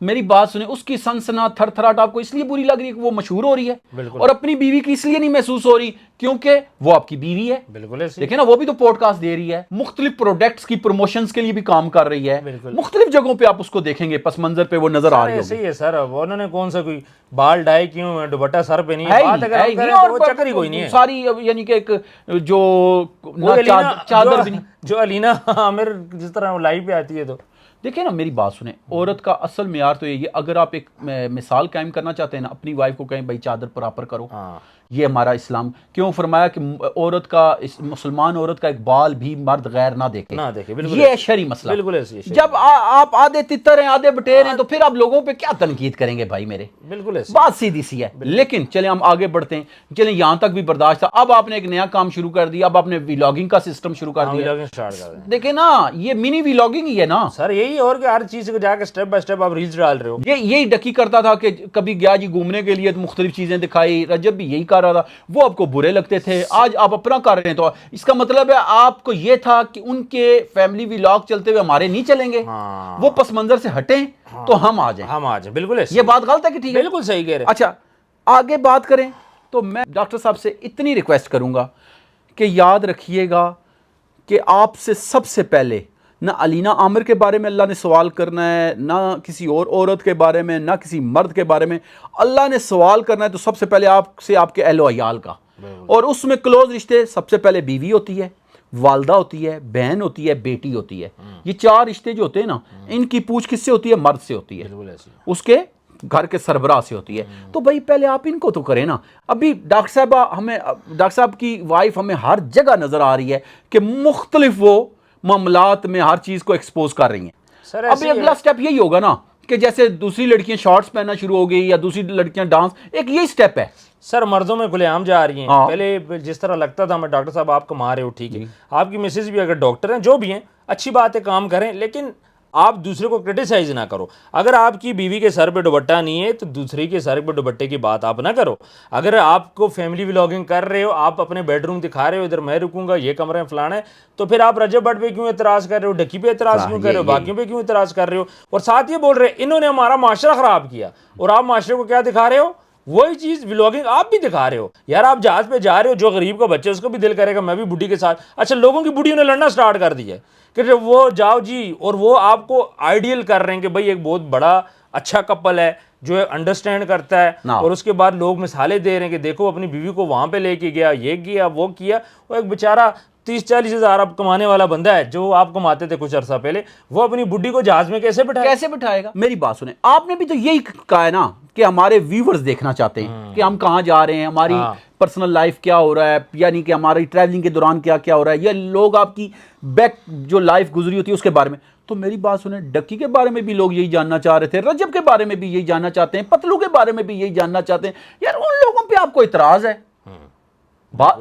میری بات سنیں, اس کی سنسنا تھر تھراٹ آپ کو اس لیے بری لگ رہی ہے کہ وہ مشہور ہو رہی ہے, اور اپنی بیوی کی اس لیے نہیں محسوس ہو رہی کیونکہ وہ آپ کی بیوی ہے. بالکل دیکھیں نا, وہ بھی تو پوڈ کاسٹ دے رہی ہے, مختلف پروڈکٹس کی پروموشنز کے لیے بھی کام کر رہی ہے, مختلف جگہوں پہ آپ اس کو دیکھیں گے, پس منظر پہ وہ نظر آ رہی ہے. سر انہوں نے کون سا کوئی بال ڈائی کیوں ہے, دوپٹہ سر پہ نہیں ہے, بات اگر ہم کریں تو وہ چکر ہی کوئی نہیں ہے ساری, یعنی کہ ایک جو چادر بھی نہیں, جو الینا عامر جس طرح لائیو پہ آتی ہے. تو دیکھیں نا, میری بات سنیں, عورت کا اصل معیار تو یہی ہے, اگر آپ ایک مثال قائم کرنا چاہتے ہیں نا, اپنی وائف کو کہیں بھائی چادر پراپر کرو, یہ ہمارا اسلام کیوں فرمایا کہ عورت کا, مسلمان عورت کا ایک بال بھی مرد غیر نہ دیکھے, یہ ہے شرعی مسئلہ. بالکل ایسی ہے. جب آپ آدھے تتر ہیں آدھے بٹیر ہیں تو پھر آپ لوگوں پہ کیا تنقید کریں گے بھائی میرے, بالکل ایسی بات سیدھی سی ہے. لیکن چلیں ہم آگے بڑھتے ہیں, چلیں یہاں تک بھی برداشت تھا, اب آپ نے ایک نیا کام شروع کر دیا, اب آپ نے ویلاگنگ کا سسٹم شروع کر دیا. دیکھیں نا, یہ منی ویلاگنگ ہی ہے نا سر, یہی, اور کہ ہر چیز کو جا کے سٹیپ بائی سٹیپ آپ ریلز ڈال رہے ہو. یہی ڈکی کرتا تھا کہ کبھی گیا جی گھومنے کے لیے تو مختلف چیزیں دکھائی, رجب بھی یہی کر رہا تھا, وہ آپ کو برے لگتے تھے, آج آپ اپنا کر رہے ہیں, تو اس کا مطلب ہے آپ کو یہ تھا کہ ان کے فیملی ویلاگ چلتے ہوئے ہمارے نہیں چلیں گے, وہ پس منظر سے ہٹیں تو ہم آ جائیں. بالکل یہ بات غلط ہے کہ ٹھیک ہے, بالکل صحیح کہہ رہے ہیں. اچھا آگے بات کریں تو میں ڈاکٹر صاحب سے اتنی ریکویسٹ کروں گا کہ یاد رکھیے گا کہ آپ سے سب سے پہلے نہ الینا عامر کے بارے میں اللہ نے سوال کرنا ہے, نہ کسی اور عورت کے بارے میں, نہ کسی مرد کے بارے میں. اللہ نے سوال کرنا ہے تو سب سے پہلے آپ سے آپ کے اہل و عیال کا, اور اس میں کلوز رشتے سب سے پہلے بیوی ہوتی ہے, والدہ ہوتی ہے, بہن ہوتی ہے, بیٹی ہوتی ہے. یہ چار رشتے جو ہوتے ہیں نا, ان کی پوچھ کس سے ہوتی ہے؟ مرد سے ہوتی ہے, اس کے گھر کے سربراہ سے ہوتی ہے. تو بھائی پہلے آپ ان کو تو کریں نا. ابھی ڈاکٹر صاحب کی وائف ہمیں ہر جگہ نظر آ رہی ہے کہ مختلف وہ معاملات میں ہر چیز کو ایکسپوز کر رہی ہیں. ابھی اگلا سٹیپ یہی ہوگا نا کہ جیسے دوسری لڑکیاں شارٹس پہننا شروع ہو گئی یا دوسری لڑکیاں ڈانس, ایک یہی سٹیپ ہے. سر مردوں میں کھلے عام جا رہی ہیں. پہلے جس طرح لگتا تھا ہمیں ڈاکٹر صاحب آپ کما رہے ہو, ٹھیک ہے, آپ کی مسز بھی اگر ڈاکٹر ہیں, جو بھی ہیں, اچھی بات ہے, کام کریں, لیکن آپ دوسرے کو کرٹیسائز نہ کرو. اگر آپ کی بیوی کے سر پہ دوپٹہ نہیں ہے تو دوسری کے سر پہ دوپٹے کی بات آپ نہ کرو. اگر آپ کو فیملی ولاگنگ کر رہے ہو, آپ اپنے بیڈ روم دکھا رہے ہو, ادھر میں رکوں گا, یہ کمرے میں فلانا ہے, تو پھر آپ رجب بٹ پہ کیوں اعتراض کر رہے ہو, ڈکی پہ اعتراض کیوں کر رہے ہو, باقیوں پہ کیوں اعتراض کر رہے ہو, اور ساتھ یہ بول رہے ہیں انہوں نے ہمارا معاشرہ خراب کیا, اور آپ معاشرے کو کیا دکھا رہے ہو؟ وہی چیز ولاگنگ آپ بھی دکھا رہے ہو. یار آپ جہاز پہ جا رہے ہو, جو غریب کا بچہ اس کو بھی دل کرے گا میں بھی بڈھی کے ساتھ. اچھا لوگوں کی بڈھیوں نے لڑنا سٹارٹ کر دیا ہے کہ وہ جاؤ جی, اور وہ آپ کو آئیڈیل کر رہے ہیں کہ بھئی ایک بہت بڑا اچھا کپل ہے جو انڈرسٹینڈ کرتا ہے, اور اس کے بعد لوگ مثالیں دے رہے ہیں کہ دیکھو اپنی بیوی کو وہاں پہ لے کے گیا, یہ کیا, وہ کیا. وہ ایک بیچارہ 30-40 ہزار اب کمانے والا بندہ ہے, جو آپ کماتے تھے کچھ عرصہ پہلے, وہ اپنی بڈھی کو جہاز میں کیسے بٹھائے گا؟ میری بات سنیں, آپ نے بھی تو یہی کہا ہے نا کہ ہمارے ویورز دیکھنا چاہتے ہیں کہ ہم کہاں جا رہے ہیں, ہماری پرسنل لائف کیا ہو رہا ہے, یعنی کہ ہماری ٹریولنگ کے دوران کیا کیا ہو رہا ہے, یا لوگ آپ کی بیک جو لائف گزری ہوتی ہے اس کے بارے میں. تو میری بات سنیں, ڈکی کے بارے میں بھی لوگ یہی جاننا چاہ رہے تھے, رجب کے بارے میں بھی یہی جاننا چاہتے ہیں, پتلو کے بارے میں بھی یہی جاننا چاہتے ہیں. یار ان لوگوں پہ آپ کو اعتراض ہے؟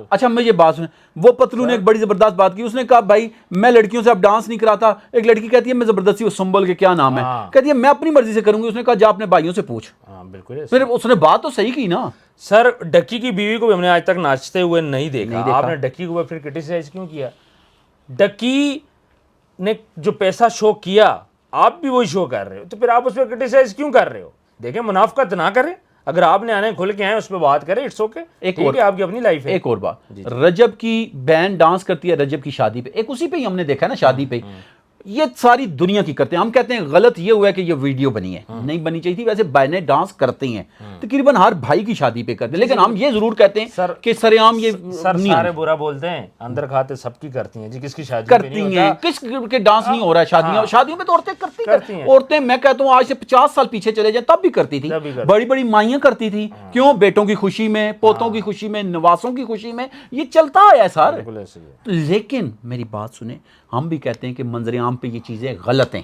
اچھا مجھے بات سنیں, وہ پتلو نے ایک بڑی زبردست بات کی, اس نے کہا بھائی میں لڑکیوں سے اب ڈانس نہیں کراتا. ایک لڑکی کہتی ہے میں زبردستی, وہ سنبل کے کیا نام ہے, کہتی ہے میں اپنی مرضی سے کروں گی. اس نے کہا جا اپنے بھائیوں سے پوچھ. بالکل, پھر اس نے بات تو صحیح کی نا. سر ڈکی کی بیوی کو بھی ہم نے آج تک ناچتے ہوئے نہیں دیکھا. آپ نے ڈکی کو پھر کرٹیسائز کیوں کیا؟ ڈکی نے جو پیسہ شو کیا آپ بھی وہی شو کر رہے ہو, تو پھر آپ اس پہ کرٹیسائز کیوں کر رہے ہو؟ دیکھیں منافقت نہ کریں, اگر آپ نے آنے کھل کے آئے اس پہ بات کریں, اٹس اوکے, ٹھیک ہے, آپ کی اپنی لائف ہے. ایک اور بات, رجب کی بہن ڈانس کرتی ہے رجب کی شادی پہ, ایک اسی پہ ہی ہم نے دیکھا نا شادی پہ, یہ ساری دنیا کی کرتے ہیں. ہم کہتے ہیں غلط یہ ہوا ہے کہ یہ ویڈیو بنی ہے, نہیں بنی چاہیے تھی. ویسے بہنیں ڈانس کرتی ہیں تقریباً ہر بھائی کی شادی پہ کرتے ہیں, لیکن ہم یہ ضرور کہتے ہیں کہ سرعام یہ سارے برا بولتے ہیں, اندر کھاتے سب کی کرتی ہیں جی, کس کی شادی کرتی ہیں, کس کے ڈانس نہیں ہو رہا ہے شادیوں میں, تو عورتیں کرتی ہیں. عورتیں میں کہتا ہوں آج سے 50 سال پیچھے چلے جائیں تب بھی کرتی تھی, بڑی بڑی مائیاں کرتی تھی. کیوں؟ بیٹوں کی خوشی میں, پوتوں کی خوشی میں, نواسوں کی خوشی میں, یہ چلتا ہے سر. لیکن میری بات سنیں, ہم بھی کہتے ہیں کہ منظر عام پہ یہ چیزیں غلط ہیں,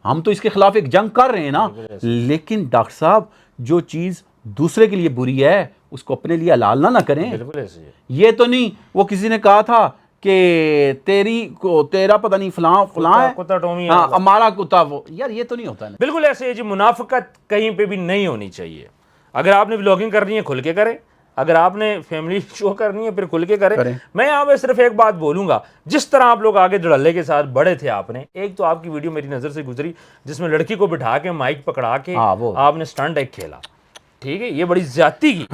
ہم تو اس کے خلاف ایک جنگ کر رہے ہیں نا. لیکن ڈاکٹر صاحب جو چیز دوسرے کے لیے بری ہے اس کو اپنے لیے حلال نہ کریں. یہ تو نہیں وہ کسی نے کہا تھا کہ تیرا پتہ نہیں فلاں ہے, ہمارا کتا وہ, یار یہ تو نہیں ہوتا ہے. بالکل ایسے ہے جی, منافقت کہیں پہ بھی نہیں ہونی چاہیے. اگر آپ نے ولاگنگ کرنی ہے کھل کے کریں, اگر آپ نے فیملی شو کرنی ہے پھر کھل کے کریں. میں یہاں پہ صرف ایک بات بولوں گا, جس طرح آپ لوگ آگے دھڑلے کے ساتھ بڑے تھے, آپ نے ایک تو آپ کی ویڈیو میری نظر سے گزری جس میں لڑکی کو بٹھا کے مائک پکڑا کے آپ نے سٹنٹ ایک کھیلا, ٹھیک ہے, یہ بڑی زیادتی کی.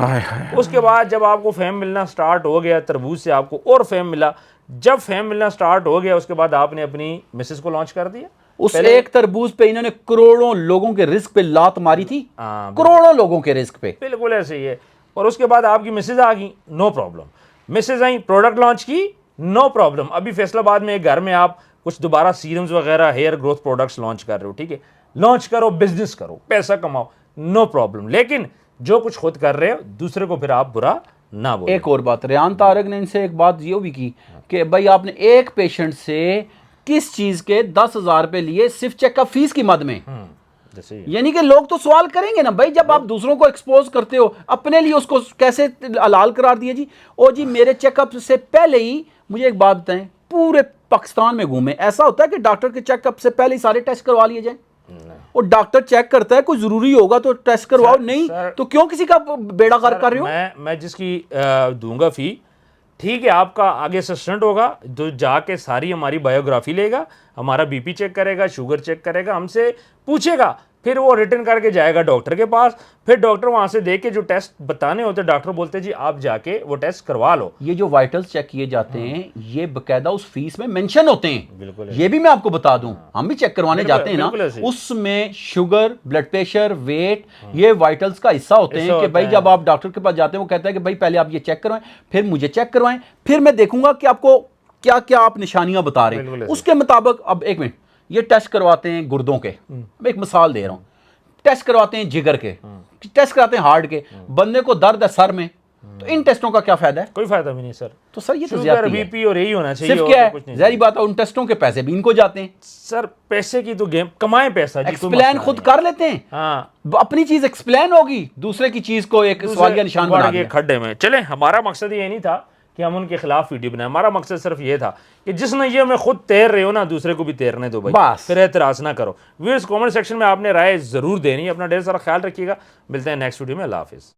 اس کے بعد جب آپ کو فیم ملنا سٹارٹ ہو گیا, تربوز سے آپ کو اور فیم ملا, جب فیم ملنا سٹارٹ ہو گیا اس کے بعد آپ نے اپنی مسز کو لانچ کر دیا. اس ایک تربوز پہ انہوں نے کروڑوں لوگوں کے رزق پہ لات ماری تھی, کروڑوں لوگوں کے رزق پہ. بالکل ایسے ہی ہے. اور اس کے بعد آپ کی مسز آ گئی, نو پرابلم. مسز آئیں, پروڈکٹ لانچ کی, نو پرابلم. ابھی فیصل آباد میں ایک گھر میں آپ کچھ دوبارہ سیرمز وغیرہ ہیئر گروتھ پروڈکٹس لانچ کر رہے ہو, ٹھیک ہے, لانچ کرو, بزنس کرو, پیسہ کماؤ, نو پرابلم. لیکن جو کچھ خود کر رہے ہو دوسرے کو پھر آپ برا نہ بولو. ایک اور بات, ریان طارق نے ان سے ایک بات یہ بھی کی کہ بھائی آپ نے ایک پیشنٹ سے کس چیز کے 10,000 روپے لیے صرف چیک اپ فیس کی مد میں. یعنی کہ لوگ تو سوال کریں گے نا بھائی, جب آپ دوسروں کو ایکسپوز کرتے ہو اپنے لیے اس کو کیسے حلال قرار دیا جی. او جی میرے چیک اپ سے پہلے ہی مجھے ایک بات بتائیں, پورے پاکستان میں گھومے, ایسا ہوتا ہے کہ ڈاکٹر کے چیک اپ سے پہلے ہی سارے ٹیسٹ کروا لیے جائیں؟ اور ڈاکٹر چیک کرتا ہے کوئی ضروری ہوگا تو ٹیسٹ کرواؤ, نہیں تو کیوں کسی کا بیڑا غرق کر رہے ہو؟ میں جس کی دوں گا فی, ٹھیک ہے, آپ کا آگے اسسٹنٹ ہوگا جو جا کے ساری ہماری بایوگرافی لے گا, ہمارا بی پی چیک کرے گا, شوگر چیک کرے گا, ہم سے پوچھے گا, پھر وہ ریٹرن کر کے جائے گا ڈاکٹر کے پاس, پھر ڈاکٹر وہاں سے دیکھ کے جو ٹیسٹ بتانے ہوتے ڈاکٹر بولتے جی آپ جا کے وہ ٹیسٹ کروا لو. یہ جو وائٹلز چیک کیے جاتے ہیں یہ باقاعدہ اس فیس میں مینشن ہوتے ہیں. بالکل, یہ بھی میں آپ کو بتا دوں, ہم بھی چیک کروانے جاتے ہیں نا, اس میں شوگر, بلڈ پریشر, ویٹ, یہ وائٹلز کا حصہ ہوتے ہیں کہ بھائی جب آپ ڈاکٹر کے پاس جاتے ہیں وہ کہتا ہے کہ بھائی پہلے آپ یہ چیک کروائیں, پھر مجھے چیک کروائیں, پھر میں دیکھوں گا کہ آپ کو کیا کیا آپ نشانیاں بتا رہے ہیں, اس کے مطابق. اب ایک منٹ, یہ ٹیسٹ کرواتے ہیں گردوں کے, میں ایک مثال دے رہا ہوں, ٹیسٹ کرواتے ہیں جگر کے, ٹیسٹ کراتے ہیں ہارٹ کے, بندے کو درد ہے سر میں, تو ان ٹیسٹوں کا کیا فائدہ ہے؟ کوئی فائدہ بھی نہیں سر. تو سر یہ تو زیادتی ہے, بی پی اور یہی ہونا چاہیے, صرف کیا ہے, ظاہری بات ہے ان ٹیسٹوں کے پیسے بھی ان کو جاتے ہیں. سر پیسے کی تو گیم, کمائیں پیسہ, ایکسپلین خود کر لیتے ہیں, اپنی چیز ایکسپلین ہوگی, دوسرے کی چیز کو ایک سوالیہ نشان بنا دیا کھڈے میں. چلیں, ہمارا مقصد یہ نہیں تھا کہ ہم ان کے خلاف ویڈیو بنائیں, ہمارا مقصد صرف یہ تھا کہ جس نئیے میں خود تیر رہے ہو نا دوسرے کو بھی تیرنے دو بھائی, پھر اعتراض نہ کرو. ویورز کامنٹ سیکشن میں آپ نے رائے ضرور دینی ہے. اپنا ڈھیر سارا خیال رکھیے گا, ملتے ہیں نیکسٹ ویڈیو میں. اللہ حافظ.